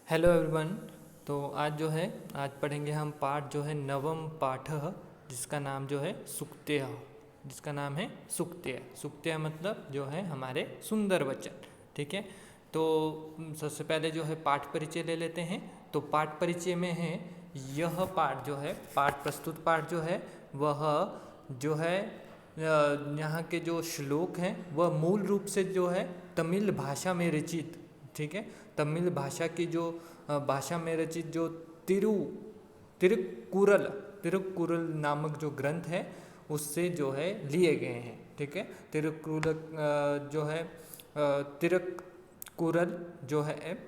Hello everyone. तो आज पढ़ेंगे हम पाठ जो है नवम पाठ, जिसका नाम जो है सुक्तय। जिसका नाम है सुक्तय। सुक्तय मतलब जो है हमारे सुंदर वचन। ठीक है। तो सबसे पहले जो है पाठ परिचय ले लेते हैं। तो पाठ परिचय में है यह पाठ जो है प्रस्तुत पाठ जो है वह जो है यहाँ के जो श्लोक हैं वह मूल रूप से जो है तमिल भाषा में रचित, ठीक है, तमिल भाषा की जो भाषा में रचित जो तिरुक्कुरल तिरुक्कुरल नामक जो ग्रंथ है उससे जो है लिए गए हैं। ठीक है। तिरुक्कुरल जो है तिरुक्कुरल जो है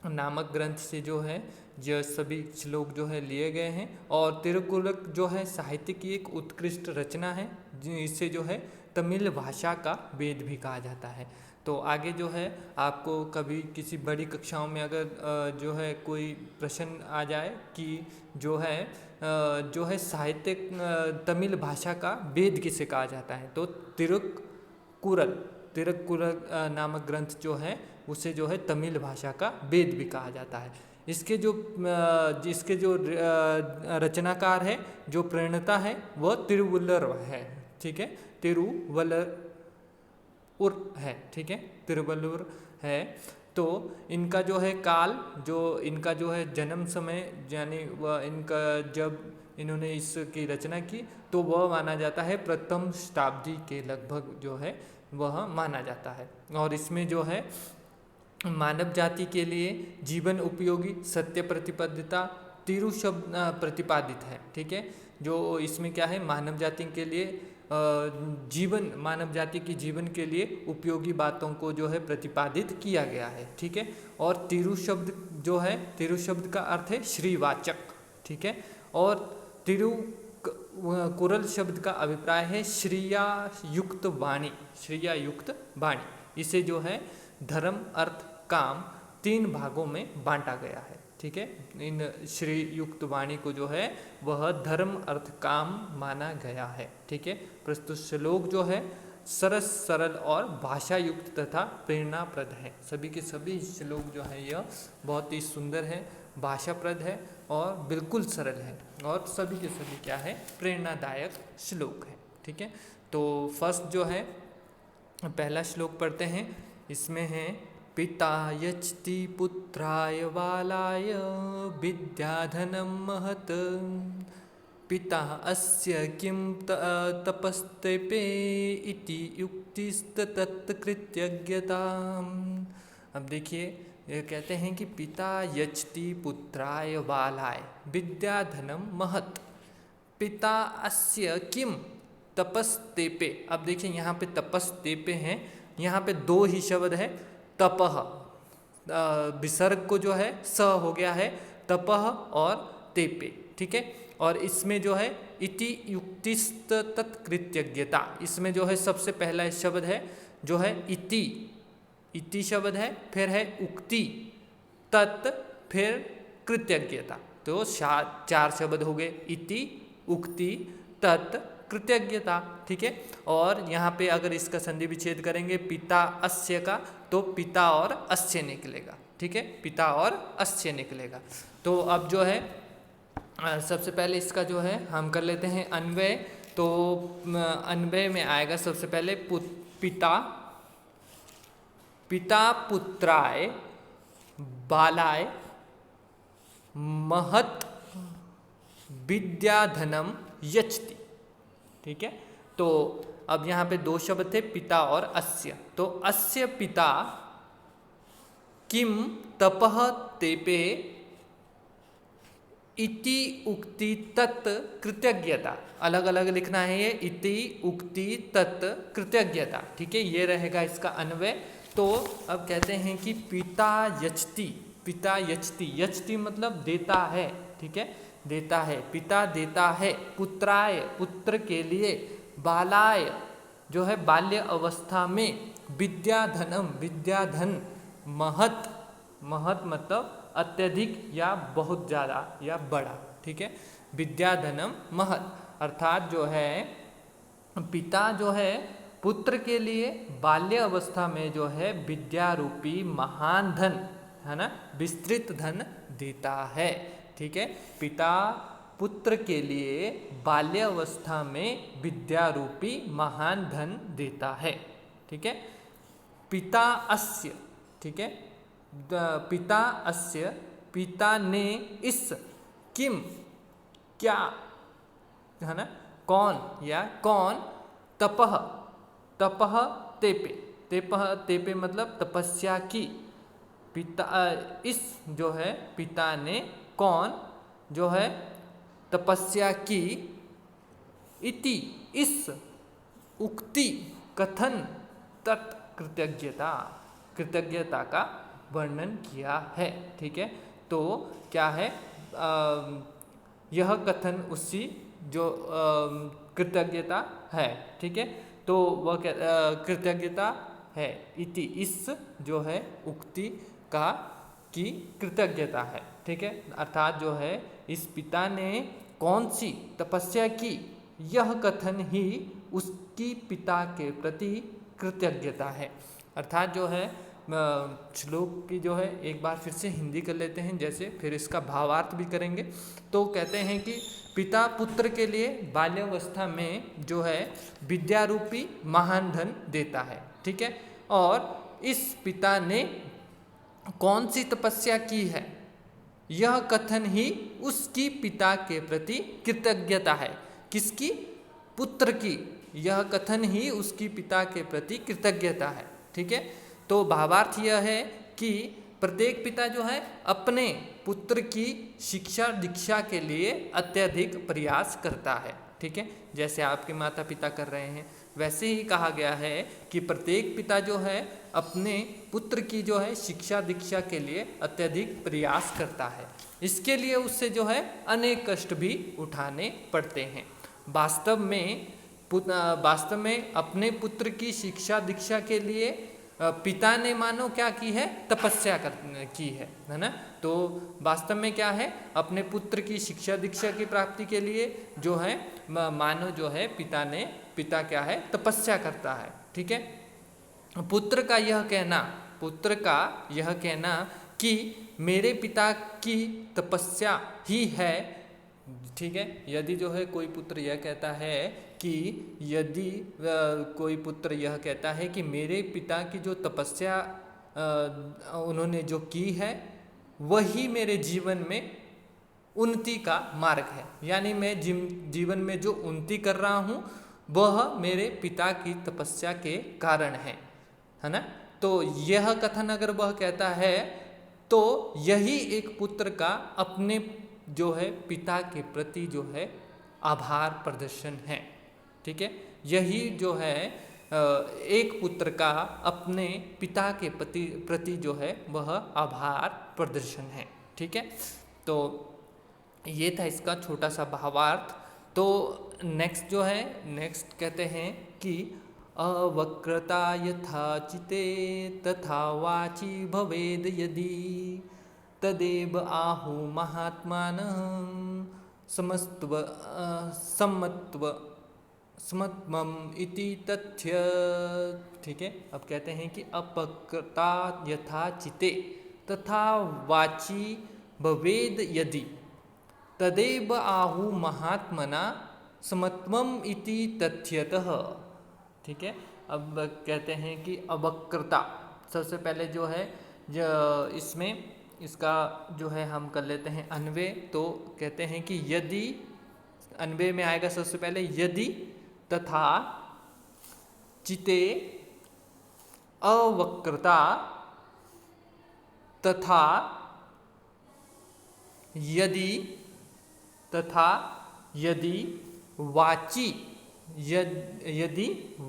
नामक ग्रंथ से जो है यह सभी श्लोक जो है लिए गए हैं। और तिरुक्कुरल जो है साहित्य की एक उत्कृष्ट रचना है, इससे जो है तमिल भाषा का वेद भी कहा जाता है। तो आगे जो है आपको कभी किसी बड़ी कक्षाओं में अगर जो है कोई प्रश्न आ जाए कि जो है साहित्य तमिल भाषा का वेद किसे कहा जाता है, तो तिरुक्कुरल तिरुक्कुरल नामक ग्रंथ जो है उसे जो है तमिल भाषा का वेद भी कहा जाता है। इसके जो रचनाकार है, जो प्रणेता है वह तिरुवल्लुवर है। ठीक है, तिरुवल्लुवर है। ठीक है, तिरुवल्लुवर है। तो इनका जो है काल, जो इनका जो है जन्म समय, यानी वह इनका जब इन्होंने इसकी रचना की तो वह माना जाता है प्रथम शताब्दी के लगभग जो है वह माना जाता है। और इसमें जो है मानव जाति के लिए जीवन उपयोगी सत्य प्रतिपादिता तिरु शब्द प्रतिपादित है। ठीक है, जो इसमें क्या है मानव जाति के लिए मानव जाति की जीवन के लिए उपयोगी बातों को जो है प्रतिपादित किया गया है। ठीक है। और तिरु शब्द जो है, तिरु शब्द का अर्थ है श्रीवाचक। ठीक है। और तिरुक्कुरल शब्द का अभिप्राय है श्रिया युक्त वाणी, श्रिया युक्त वाणी। इसे जो है धर्म अर्थ काम 3 भागों में बांटा गया है। ठीक है, इन श्री युक्त वाणी को जो है वह धर्म अर्थ काम माना गया है। ठीक है। प्रस्तुत श्लोक जो है सरस सरल और भाषा युक्त तथा प्रेरणाप्रद है। सभी के सभी श्लोक जो है यह बहुत ही सुंदर है, भाषाप्रद है और बिल्कुल सरल है, और सभी के सभी क्या है प्रेरणादायक श्लोक है। ठीक है। तो फर्स्ट जो है पहला श्लोक पढ़ते हैं। इसमें है पिता यच्छति पुत्राय बालाय विद्याधनं महत् पिता अस्य किं तपस्तेपे इति युक्तिस्तत्कृत्यज्ञताम्। अब देखिए, ये कहते हैं कि पिता यच्छति पुत्राय बालाय विद्याधनं महत् पिता अस्य किं तपस्तेपे। अब देखिए यहाँ पे तपस्तेपे हैं, यहाँ पे 2 ही शब्द है। तपह विसर्ग को जो है स हो गया है, तपह और तेपे। ठीक है। और इसमें जो है इति युक्तिस्त तत्कृत्यज्ञता, इसमें जो है सबसे पहला शब्द है जो है इति शब्द है, फिर है उक्ति, तत्, फिर कृत्यज्ञता। तो 4 शब्द हो गए, इति उक्ति तत् कृतज्ञता। ठीक है। और यहाँ पे अगर इसका संधि विच्छेद करेंगे पिता अस्य का, तो पिता और अस्य निकलेगा। ठीक है, पिता और अस्य निकलेगा। तो अब जो है सबसे पहले इसका जो है हम कर लेते हैं अन्वय। तो अन्वय में आएगा सबसे पहले पिता पुत्राय बालाय महत् विद्याधनं यच्छति। ठीक है। तो अब यहाँ पे 2 शब्द थे, पिता और अस्य। तो अस्य पिता किम तपः तेपे इति उक्ति तत् कृतज्ञता। अलग अलग लिखना है ये, इति उक्ति तत् कृतज्ञता। ठीक है, ये रहेगा इसका अन्वय। तो अब कहते हैं कि पिता यच्छति, पिता यच्छति, यच्छति मतलब देता है। ठीक है, देता है, पिता देता है पुत्राय पुत्र के लिए, बालाय जो है बाल्य अवस्था में, विद्याधनम विद्याधन, महत् महत् मतलब अत्यधिक या बहुत ज़्यादा या बड़ा। ठीक है, विद्याधनम महत् अर्थात जो है पिता जो है पुत्र के लिए बाल्य अवस्था में जो है विद्या रूपी महान धन है ना, विस्तृत धन देता है। ठीक है, पिता पुत्र के लिए बाल्यावस्था में विद्या रूपी महान धन देता है। ठीक है, पिता अस्य, ठीक है, पिता अस्य, पिता ने इस, किम क्या, है ना, कौन या कौन, तपह, तपह तेपे, तेपह तेपे मतलब तपस्या की, पिता इस जो है पिता ने कौन जो है तपस्या की, इति इस, उक्ति कथन, तत् कृतज्ञता, कृतज्ञता का वर्णन किया है। ठीक है, तो क्या है, यह कथन उसी जो कृतज्ञता है। ठीक है, तो वह कृतज्ञता है, इति इस जो है उक्ति का की कृतज्ञता है। ठीक है, अर्थात जो है इस पिता ने कौन सी तपस्या की, यह कथन ही उसकी पिता के प्रति कृतज्ञता है। अर्थात जो है श्लोक की जो है एक बार फिर से हिंदी कर लेते हैं, जैसे फिर इसका भावार्थ भी करेंगे। तो कहते हैं कि पिता पुत्र के लिए बाल्यावस्था में जो है विद्या रूपी महान धन देता है। ठीक है, और इस पिता ने कौन सी तपस्या की है, यह कथन ही उसकी पिता के प्रति कृतज्ञता है। किसकी? पुत्र की। यह कथन ही उसकी पिता के प्रति कृतज्ञता है। ठीक है, तो भावार्थ यह है कि प्रत्येक पिता जो है अपने पुत्र की शिक्षा दीक्षा के लिए अत्यधिक प्रयास करता है। ठीक है, जैसे आपके माता पिता कर रहे हैं, वैसे ही कहा गया है कि प्रत्येक पिता जो है अपने पुत्र की जो है शिक्षा दीक्षा के लिए अत्यधिक प्रयास करता है। इसके लिए उससे जो है अनेक कष्ट भी उठाने पड़ते हैं। वास्तव में अपने पुत्र की शिक्षा दीक्षा के लिए पिता ने मानो क्या की है, तपस्या की है ना। तो वास्तव में क्या है, अपने पुत्र की शिक्षा दीक्षा की प्राप्ति के लिए जो है मानो जो है पिता क्या है, तपस्या करता है। ठीक है, पुत्र का यह कहना कि मेरे पिता की तपस्या ही है। ठीक है, यदि जो है कोई पुत्र यह कहता है कि मेरे पिता की जो तपस्या उन्होंने जो की है वही मेरे जीवन में उन्नति का मार्ग है, यानी मैं जीवन में जो उन्नति कर रहा हूँ वह मेरे पिता की तपस्या के कारण है ना। तो यह कथन अगर वह कहता है तो यही एक पुत्र का अपने जो है पिता के प्रति जो है आभार प्रदर्शन है। ठीक है, यही जो है एक पुत्र का अपने पिता के प्रति जो है वह आभार प्रदर्शन है। ठीक है, तो ये था इसका छोटा सा भावार्थ। तो नेक्स्ट कहते हैं कि अवक्रता यथा चिते तथा वाची भवेद यदि तदेव आहु महात्मानः समत्वम इति तथ्य। ठीक है, अब कहते हैं कि अपक्रता यथा चिते तथा वाची भवेद यदि तदेव आहु महात्मना समत्वम इति तथ्यतः। ठीक है, अब कहते हैं कि अवक्रता, सबसे पहले जो है इसमें इसका जो है हम कर लेते हैं अन्वय। तो कहते हैं कि यदि, अन्वय में आएगा सबसे पहले यदि तथा चिते अवक्रता तथा यदि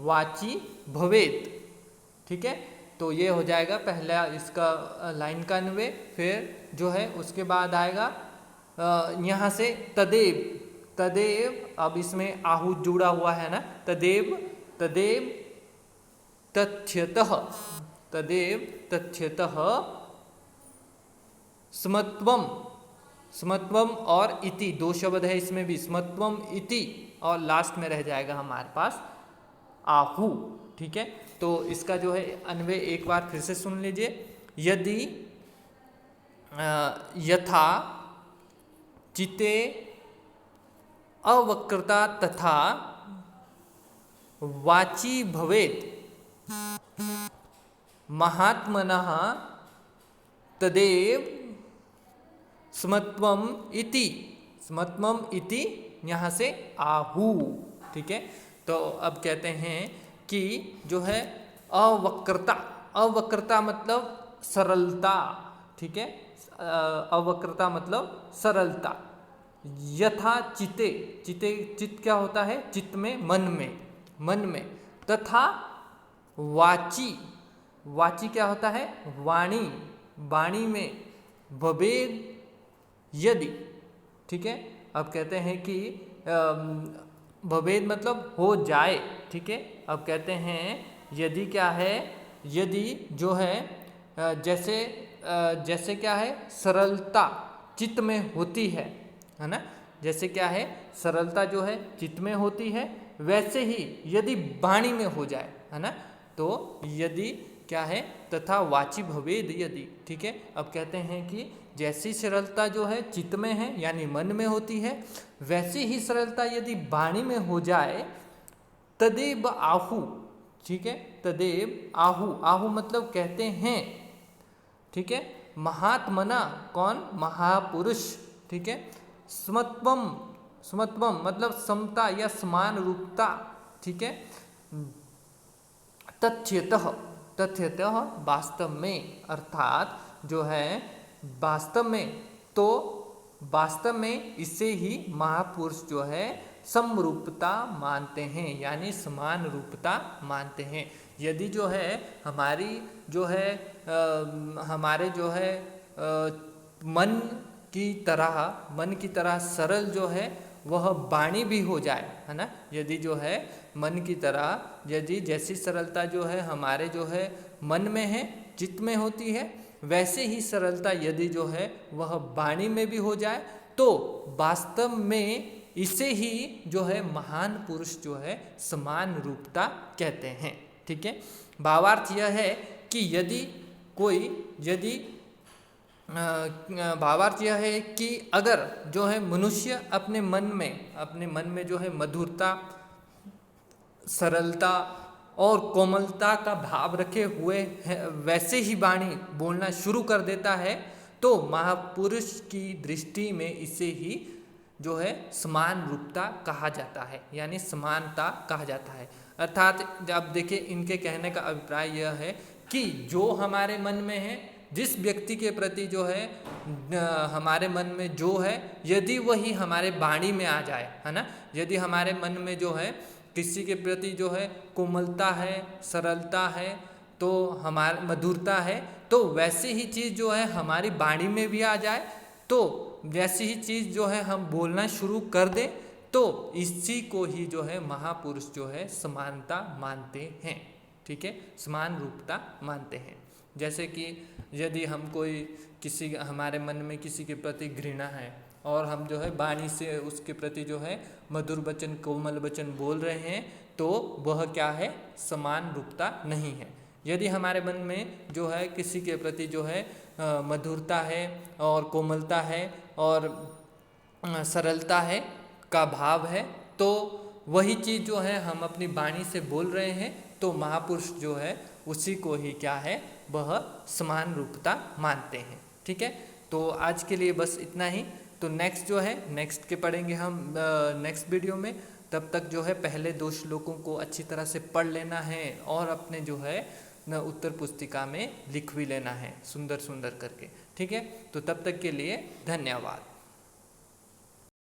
वाची भवेत। ठीक है, तो ये हो जाएगा पहला इसका लाइन का अन्वय। फिर जो है उसके बाद आएगा यहाँ से तदेव, अब इसमें आहु जुड़ा हुआ है ना, तदेव तथ्यतः स्मत्वम और इति, दो शब्द है इसमें भी, स्मत्वम इति, और लास्ट में रह जाएगा हमारे पास आहु। ठीक है, तो इसका जो है अन्वय एक बार फिर से सुन लीजिए। यदि यथा चिते अवक्रता तथा वाची भवेत् महात्मनः तदेव स्मत्वम इति यहाँ से आहु। ठीक है, तो अब कहते हैं कि जो है अवक्रता मतलब सरलता। ठीक है, अवक्रता मतलब सरलता। यथा चिते चित क्या होता है? चित्त में, मन में। तथा वाची क्या होता है? वाणी में। भवेद यदि। ठीक है, अब कहते हैं कि भवेद मतलब हो जाए। ठीक है, अब कहते हैं यदि क्या है? यदि जो है जैसे क्या है? सरलता चित्त में होती है ना? जैसे क्या है? सरलता जो है चित्त में होती है, वैसे ही यदि वाणी में हो जाए, है ना? तो यदि क्या है? तथा वाची भवेद यदि। ठीक है, अब कहते हैं कि जैसी सरलता जो है चित्त में है यानी मन में होती है, वैसी ही सरलता यदि वाणी में हो जाए, तदेव आहु। ठीक है, तदेव आहु मतलब कहते हैं। ठीक है, महात्मना कौन? महापुरुष। ठीक है, स्मत्वम मतलब समता या समान रूपता। ठीक है, तथ्यतः वास्तव में, अर्थात जो है वास्तव में, तो वास्तव में इसे ही महापुरुष जो है समरूपता मानते हैं यानी समान रूपता मानते हैं। यदि जो है हमारी जो है हमारे जो है मन की तरह सरल जो है वह वाणी भी हो जाए, है ना? यदि जो है मन की तरह यदि जैसी सरलता जो है हमारे जो है मन में है, चित्त में होती है, वैसे ही सरलता यदि जो है वह वाणी में भी हो जाए, तो वास्तव में इसे ही जो है महान पुरुष जो है समान रूपता कहते हैं। ठीक है, भावार्थ यह है कि भावार्थ यह है कि अगर जो है मनुष्य अपने मन में जो है मधुरता, सरलता और कोमलता का भाव रखे हुए वैसे ही वाणी बोलना शुरू कर देता है, तो महापुरुष की दृष्टि में इसे ही जो है समान रूपता कहा जाता है यानी समानता कहा जाता है। अर्थात अब देखिए, इनके कहने का अभिप्राय यह है कि जो हमारे मन में है, जिस व्यक्ति के प्रति जो है हमारे मन में जो है, यदि वही हमारे वाणी में आ जाए, है ना? यदि हमारे मन में जो है किसी के प्रति जो है कोमलता है, सरलता है, तो हमारे मधुरता है, तो वैसी ही चीज़ जो है हमारी वाणी में भी आ जाए, तो वैसी ही चीज़ जो है हम बोलना शुरू कर दें, तो इसी को ही जो है महापुरुष जो है समानता मानते हैं। ठीक है, समान रूपता मानते हैं। जैसे कि यदि हम हमारे मन में किसी के प्रति घृणा है और हम जो है वाणी से उसके प्रति जो है मधुर वचन, कोमल वचन बोल रहे हैं, तो वह क्या है? समान रूपता नहीं है। यदि हमारे मन में जो है किसी के प्रति जो है मधुरता है और कोमलता है और सरलता है का भाव है, तो वही चीज़ जो है हम अपनी वाणी से बोल रहे हैं, तो महापुरुष जो है उसी को ही क्या है? वह समान रूपता मानते हैं। ठीक है, तो आज के लिए बस इतना ही। तो नेक्स्ट के पढ़ेंगे हम नेक्स्ट वीडियो में। तब तक जो है पहले 2 श्लोकों को अच्छी तरह से पढ़ लेना है और अपने जो है उत्तर पुस्तिका में लिख भी लेना है सुंदर करके। ठीक है, तो तब तक के लिए धन्यवाद।